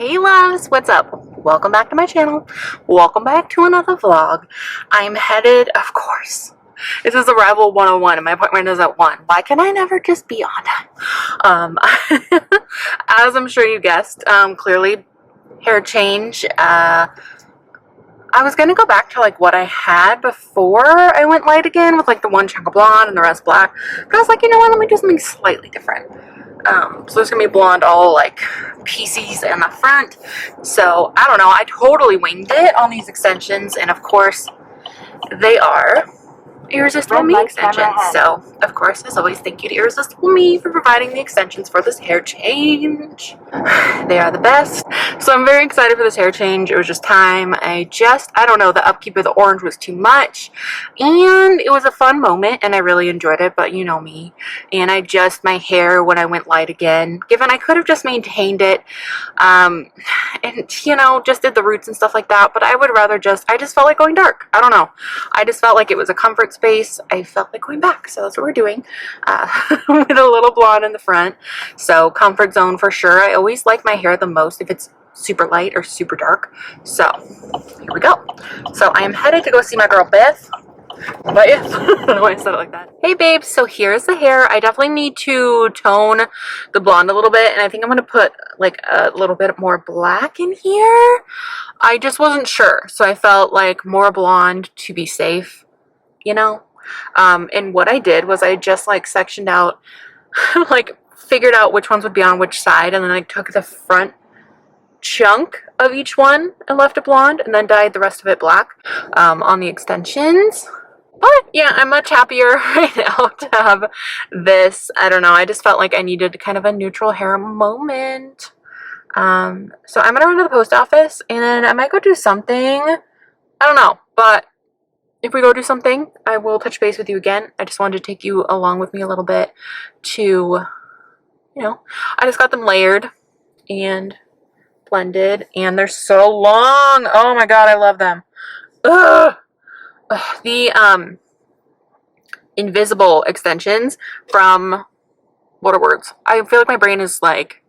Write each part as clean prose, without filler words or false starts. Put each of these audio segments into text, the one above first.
Hey loves, what's up? Welcome back to my channel. Welcome back to another vlog. I'm headed, of course. This is Arrival 101 and my appointment is at 1. Why can I never just be on time? As I'm sure you guessed, clearly hair change. I was gonna go back to like what I had before I went light again with like the one chunk of blonde and the rest black. But I was like, you know what, let me do something slightly different. So there's gonna be blonde all like pieces in the front. So I don't know, I totally winged it on these extensions, and of course they are Irresistible Me extensions. So of course, as always, thank you to Irresistible Me for providing the extensions for this hair change. They are the best. So I'm very excited for this hair change. It was just time. I don't know, the upkeep of the orange was too much, and it was a fun moment and I really enjoyed it, but you know me, and my hair when I went light again, given I could have just maintained it and you know, just did the roots and stuff like that, but I would rather I just felt like going dark. I don't know, I just felt like it was a comfort space. I felt like going back, so that's what we're doing with a little blonde in the front. So comfort zone for sure. I always like my hair the most if it's super light or super dark. So here we go. So I am headed to go see my girl Beth. But yeah, I don't know why I said it like that. Hey babes, so here's the hair. I definitely need to tone the blonde a little bit, and I think I'm gonna put like a little bit more black in here. I just wasn't sure, so I felt like more blonde to be safe, you know. And what I did was I just like sectioned out like figured out which ones would be on which side, and then I took the front chunk of each one and left it blonde, and then dyed the rest of it black on the extensions. But yeah, I'm much happier right now to have this. I don't know, I just felt like I needed kind of a neutral hair moment. So I'm gonna run to the post office and then I might go do something. I don't know, but if we go do something, I will touch base with you again. I just wanted to take you along with me a little bit to, you know, I just got them layered and blended, and they're so long. Oh my god, I love them. Ugh. The invisible extensions from, what are words? I feel like my brain is like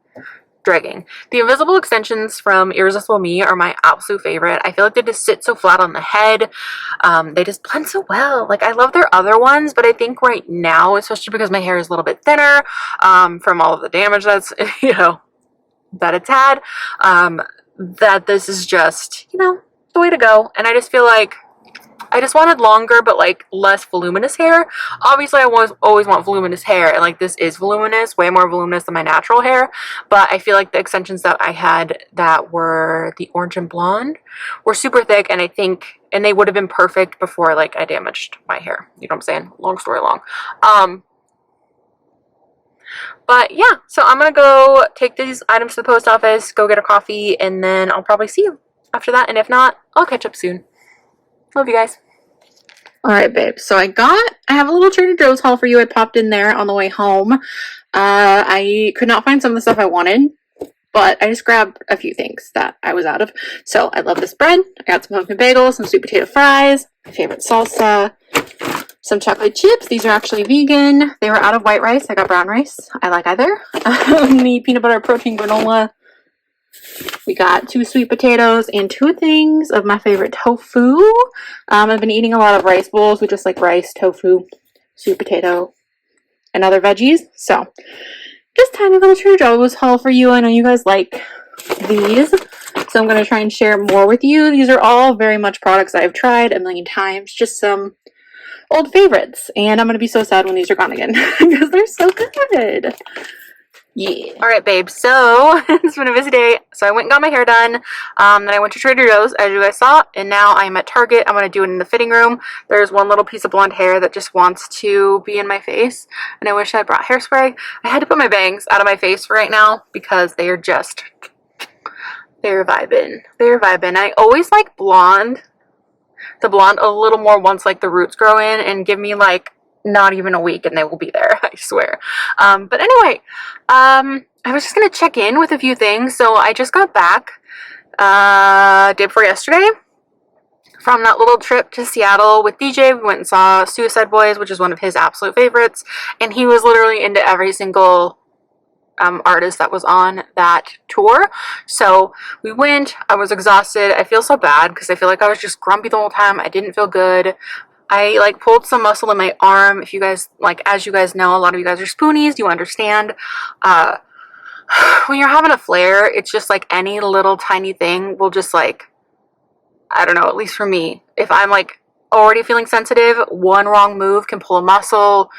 dragging. The invisible extensions from Irresistible Me are my absolute favorite. I feel like they just sit so flat on the head. They just blend so well. Like, I love their other ones, but I think right now, especially because my hair is a little bit thinner from all of the damage that's, you know, that it's had, that this is just, you know, the way to go. And I just feel like I just wanted longer but like less voluminous hair. Obviously I always want voluminous hair, and like this is voluminous, way more voluminous than my natural hair, but I feel like the extensions that I had that were the orange and blonde were super thick, and I think, and they would have been perfect before like I damaged my hair, you know what I'm saying? Long story long. But yeah, so I'm gonna go take these items to the post office, go get a coffee, and then I'll probably see you after that, and if not, I'll catch up soon. Love you guys. Alright, babe, so I have a little Trader Joe's haul for you. I popped in there on the way home. I could not find some of the stuff I wanted, but I just grabbed a few things that I was out of. So I love this bread. I got some pumpkin bagels, some sweet potato fries, my favorite salsa, some chocolate chips. These are actually vegan. They were out of white rice. I got brown rice. I like either. The peanut butter protein granola. We got 2 sweet potatoes and 2 things of my favorite tofu. I've been eating a lot of rice bowls with just like rice, tofu, sweet potato, and other veggies. So just tiny little Trader Joe's haul for you. I know you guys like these, so I'm going to try and share more with you. These are all very much products I've tried a million times, just some old favorites, and I'm going to be so sad when these are gone again because they're so good. Yeah. Alright, babe, so it's been a busy day. So I went and got my hair done. Then I went to Trader Joe's, as you guys saw, and now I'm at Target. I'm going to do it in the fitting room. There's one little piece of blonde hair that just wants to be in my face, and I wish I brought hairspray. I had to put my bangs out of my face for right now because they're vibing. They're vibing. I always like the blonde a little more once like the roots grow in, and give me like not even a week and they will be there, I swear. But anyway, I was just gonna check in with a few things. So I just got back day before yesterday from that little trip to Seattle with DJ. We went and saw Suicide Boys, which is one of his absolute favorites, and he was literally into every single artist that was on that tour. So we went. I was exhausted. I feel so bad because I feel like I was just grumpy the whole time. I didn't feel good. I like pulled some muscle in my arm. If you guys, like, as you guys know, a lot of you guys are spoonies, you understand. When you're having a flare, it's just like any little tiny thing will just like, I don't know, at least for me, if I'm like already feeling sensitive, one wrong move can pull a muscle.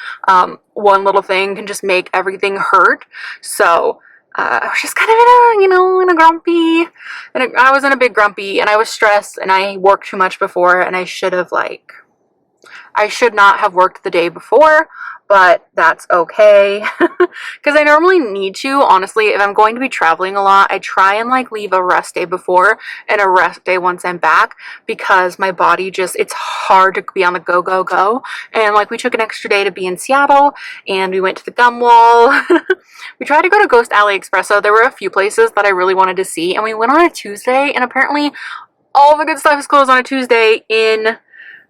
One little thing can just make everything hurt. So I was just kind of in a, in a grumpy, and I was in a big grumpy, and I was stressed, and I worked too much before, and I should not have worked the day before, but that's okay. Because I normally need to, honestly, if I'm going to be traveling a lot, I try and like leave a rest day before and a rest day once I'm back, because my body just, it's hard to be on the go, go, go. And like we took an extra day to be in Seattle, and we went to the gum wall. We tried to go to Ghost Alley Espresso. There were a few places that I really wanted to see, and we went on a Tuesday, and apparently all the good stuff is closed on a Tuesday in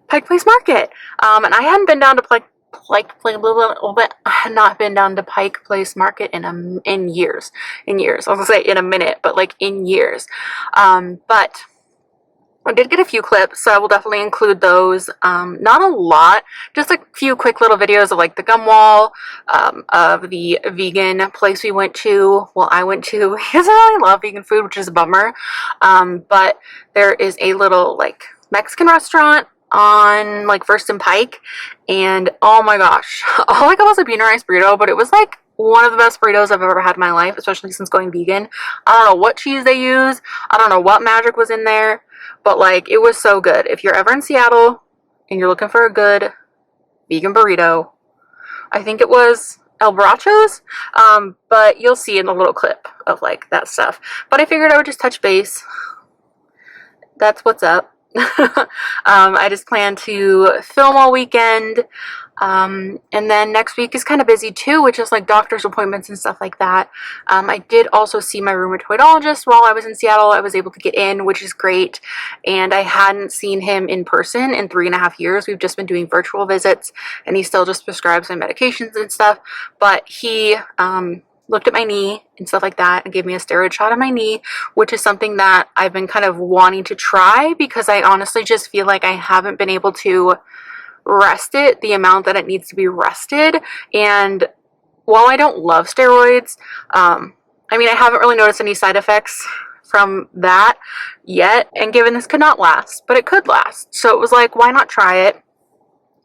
Pike Place Market. And I hadn't been down to I had not been down to Pike Place Market in years. I was gonna say in a minute, but like in years. But I did get a few clips, so I will definitely include those. Not a lot, just a few quick little videos of like the gum wall, of the vegan place we went to. Well, I went to. He doesn't really love vegan food, which is a bummer. But there is a little like Mexican restaurant on like First and Pike, and oh my gosh, all I got was a bean and rice burrito, but it was like one of the best burritos I've ever had in my life, especially since going vegan. I don't know what cheese they use, I don't know what magic was in there, but like it was so good. If you're ever in Seattle and you're looking for a good vegan burrito, I think it was El Borracho's, but you'll see in a little clip of like that stuff. But I figured I would just touch base. That's what's up. I just plan to film all weekend, and then next week is kind of busy too, which is like doctor's appointments and stuff like that. I did also see my rheumatologist while I was in Seattle. I was able to get in, which is great, and I hadn't seen him in person in 3.5 years. We've just been doing virtual visits, and he still just prescribes my medications and stuff, but he looked at my knee and stuff like that and gave me a steroid shot on my knee, which is something that I've been kind of wanting to try, because I honestly just feel like I haven't been able to rest it the amount that it needs to be rested. And while I don't love steroids, I mean, I haven't really noticed any side effects from that yet, and given this could not last, but it could last, so it was like, why not try it?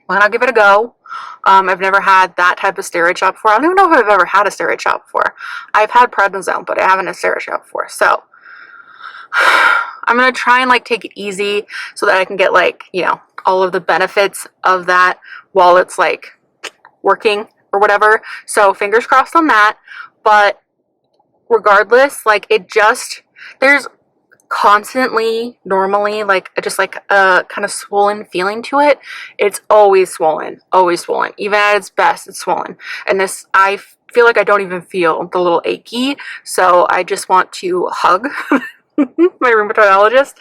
Why not give it a go? I've never had that type of steroid shot before. I don't even know if I've ever had a steroid shot before. I've had prednisone, but I haven't had a steroid shot before. So I'm going to try and like take it easy so that I can get like, all of the benefits of that while it's like working or whatever. So fingers crossed on that. But regardless, like there's constantly, normally, like just like a kind of swollen feeling to it. It's always swollen, even at its best it's swollen. And this, I feel like I don't even feel the little achy, so I just want to hug my rheumatologist.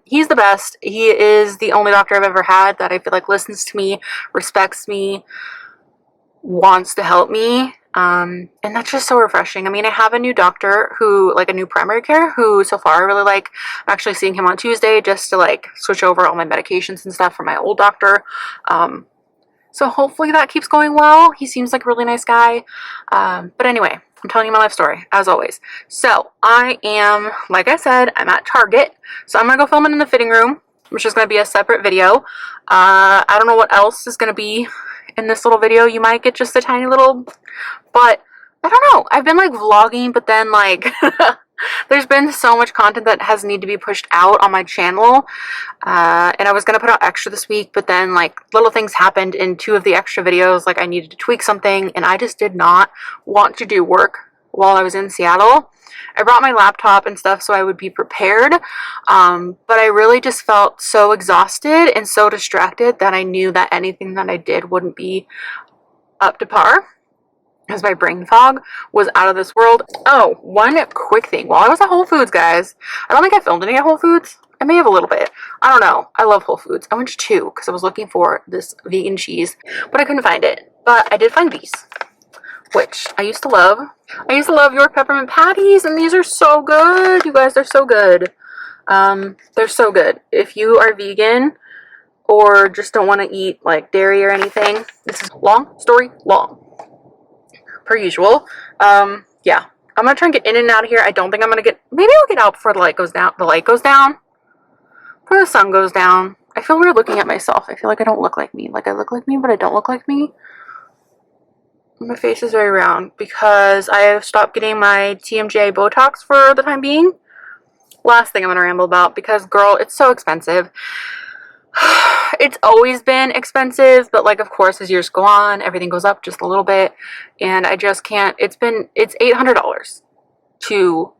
He's the best. He is the only doctor I've ever had that I feel like listens to me, respects me, wants to help me. And that's just so refreshing. I mean, I have a new doctor who, like a new primary care, who so far I really like. I'm actually seeing him on Tuesday just to like switch over all my medications and stuff from my old doctor. So hopefully that keeps going well. He seems like a really nice guy. But anyway, I'm telling you my life story, as always. So I am, like I said, I'm at Target. So I'm going to go film it in the fitting room, which is going to be a separate video. I don't know what else is going to be in this little video. You might get just a tiny little, but I don't know. I've been like vlogging, but then like there's been so much content that has need to be pushed out on my channel, and I was gonna put out extra this week, but then like little things happened in 2 of the extra videos. Like I needed to tweak something, and I just did not want to do work while I was in Seattle. I brought my laptop and stuff so I would be prepared, but I really just felt so exhausted and so distracted that I knew that anything that I did wouldn't be up to par, because my brain fog was out of this world. Oh, one quick thing. While I was at Whole Foods, guys, I don't think I filmed any at Whole Foods. I may have a little bit. I don't know. I love Whole Foods. I went to 2 because I was looking for this vegan cheese, but I couldn't find it. But I did find these. which I used to love. I used to love York peppermint patties, and these are so good. You guys, they're so good. They're so good. If you are vegan or just don't want to eat like dairy or anything, this is long story long, per usual. Yeah, I'm gonna try and get in and out of here. I don't think I'm gonna get. Maybe I'll get out before the light goes down. The light goes down. Before the sun goes down. I feel weird looking at myself. I feel like I don't look like me. Like I look like me, but I don't look like me. My face is very round because I have stopped getting my TMJ Botox for the time being. Last thing I'm gonna ramble about, because girl, it's so expensive. It's always been expensive, but like of course as years go on, everything goes up just a little bit, and I just can't. It's $800 to.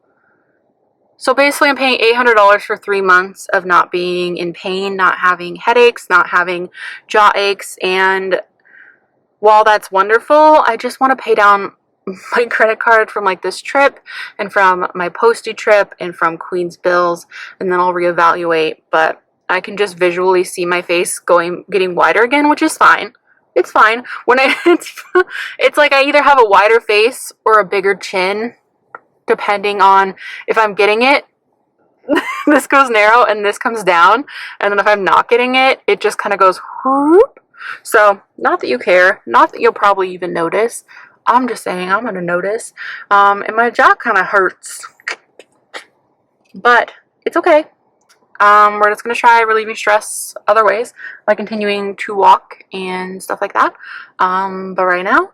So basically I'm paying $800 for 3 months of not being in pain, not having headaches, not having jaw aches, and while that's wonderful, I just want to pay down my credit card from like this trip and from my postie trip and from Queen's bills, and then I'll reevaluate. But I can just visually see my face getting wider again, which is fine. It's fine. It's like I either have a wider face or a bigger chin, depending on if I'm getting it. This goes narrow and this comes down, and then if I'm not getting it, it just kind of goes whoop. So not that you care, not that you'll probably even notice. I'm just saying I'm gonna notice. And my jaw kind of hurts, but it's okay. We're just gonna try relieving stress other ways, like continuing to walk and stuff like that. But right now,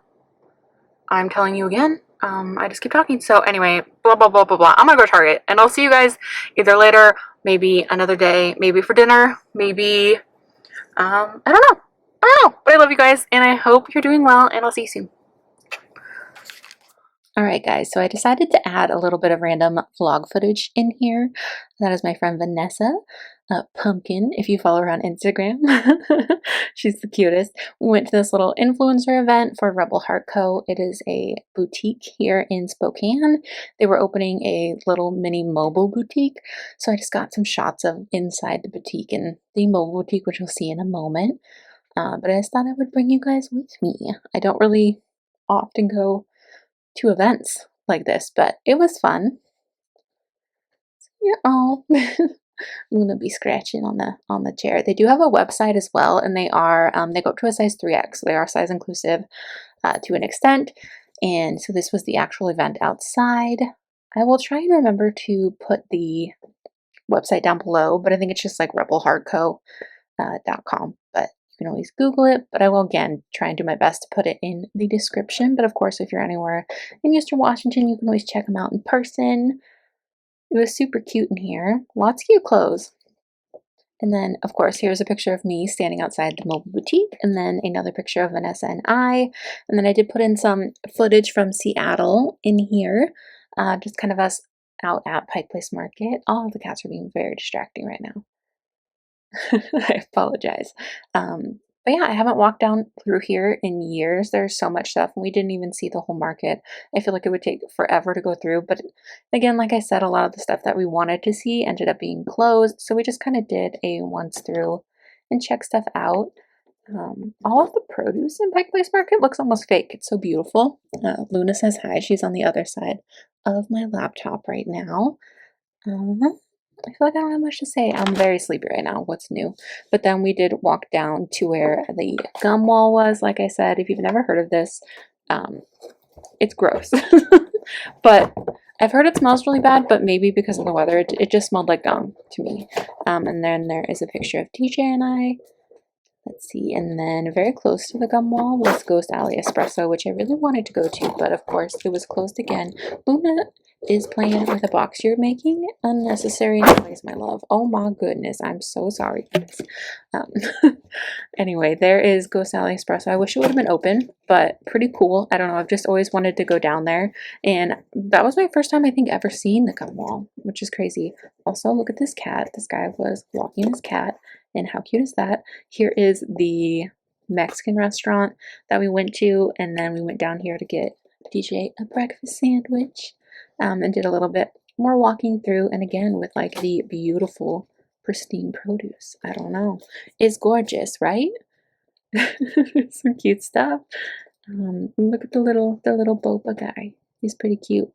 I'm telling you again, I just keep talking. So anyway, blah, blah, blah, blah, blah. I'm gonna go to Target, and I'll see you guys either later, maybe another day, maybe for dinner, maybe, I don't know. I don't know. But I love you guys, and I hope you're doing well, and I'll see you soon. Alright guys, so I decided to add a little bit of random vlog footage in here. That is my friend Vanessa, Pumpkin, if you follow her on Instagram. She's the cutest. We went to this little influencer event for Rebel Heart Co. It is a boutique here in Spokane. They were opening a little mini mobile boutique, so I just got some shots of inside the boutique and the mobile boutique, which you'll see in a moment. But I just thought I would bring you guys with me. I don't really often go to events like this, but it was fun. Oh, I'm gonna be scratching on the chair. They do have a website as well, and they go up to a size 3X, so they are size inclusive to an extent. And so this was the actual event outside. I will try and remember to put the website down below, but I think it's just like rebelheartco.com. But you can always Google it, but I will again try and do my best to put it in the description. But of course, if you're anywhere in Eastern Washington, you can always check them out in person. It was super cute in here. Lots of cute clothes. And then, of course, here's a picture of me standing outside the mobile boutique, and then another picture of Vanessa and I. And then I did put in some footage from Seattle in here, just kind of us out at Pike Place Market. All of the cats are being very distracting right now. I apologize. But yeah, I haven't walked down through here in years. There's so much stuff, and we didn't even see the whole market. I feel like it would take forever to go through, but again, like I said, a lot of the stuff that we wanted to see ended up being closed, so we just kind of did a once through and check stuff out. All of the produce in Pike Place Market looks almost fake. It's so beautiful. Luna says hi. She's on the other side of my laptop right now. I feel like I don't have much to say. I'm very sleepy right now. What's new? But then we did walk down to where the gum wall was. Like I said, if you've never heard of this, it's gross. But I've heard it smells really bad, but maybe because of the weather, it just smelled like gum to me. And then there is a picture of TJ and I. Let's see, and then very close to the gum wall was Ghost Alley Espresso, which I really wanted to go to, but of course it was closed again. Luna is playing with a box. You're making unnecessary noise, my love. Oh my goodness, I'm so sorry. Anyway, there is Ghost Alley Espresso. I wish it would have been open, but pretty cool. I don't know, I've just always wanted to go down there, and that was my first time I think ever seeing the gum wall, which is crazy. Also, look at this cat. This guy was walking his cat. And how cute is that? Here is the Mexican restaurant that we went to, and then we went down here to get DJ a breakfast sandwich, and did a little bit more walking through, and again with like the beautiful pristine produce. I don't know, it's gorgeous, right? Some cute stuff. Look at the little boba guy. He's pretty cute.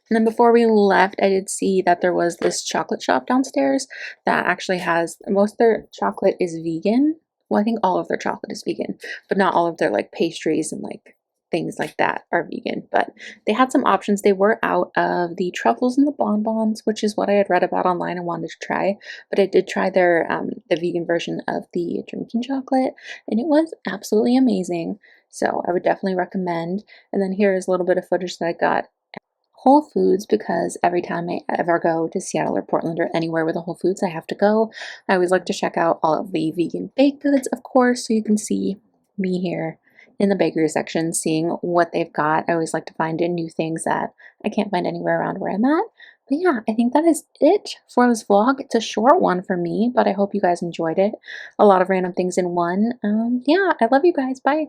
And then before we left, I did see that there was this chocolate shop downstairs that actually has, most of their chocolate is vegan. Well, I think all of their chocolate is vegan, but not all of their like pastries and like things like that are vegan. But they had some options. They were out of the truffles and the bonbons, which is what I had read about online and wanted to try. But I did try their the vegan version of the drinking chocolate, and it was absolutely amazing. So I would definitely recommend. And then here is a little bit of footage that I got Whole Foods, because every time I ever go to Seattle or Portland or anywhere with a Whole Foods, I have to go. I always like to check out all of the vegan baked goods, of course, so you can see me here in the bakery section seeing what they've got. I always like to find new things that I can't find anywhere around where I'm at. But yeah, I think that is it for this vlog. It's a short one for me, but I hope you guys enjoyed it. A lot of random things in one. Yeah, I love you guys. Bye.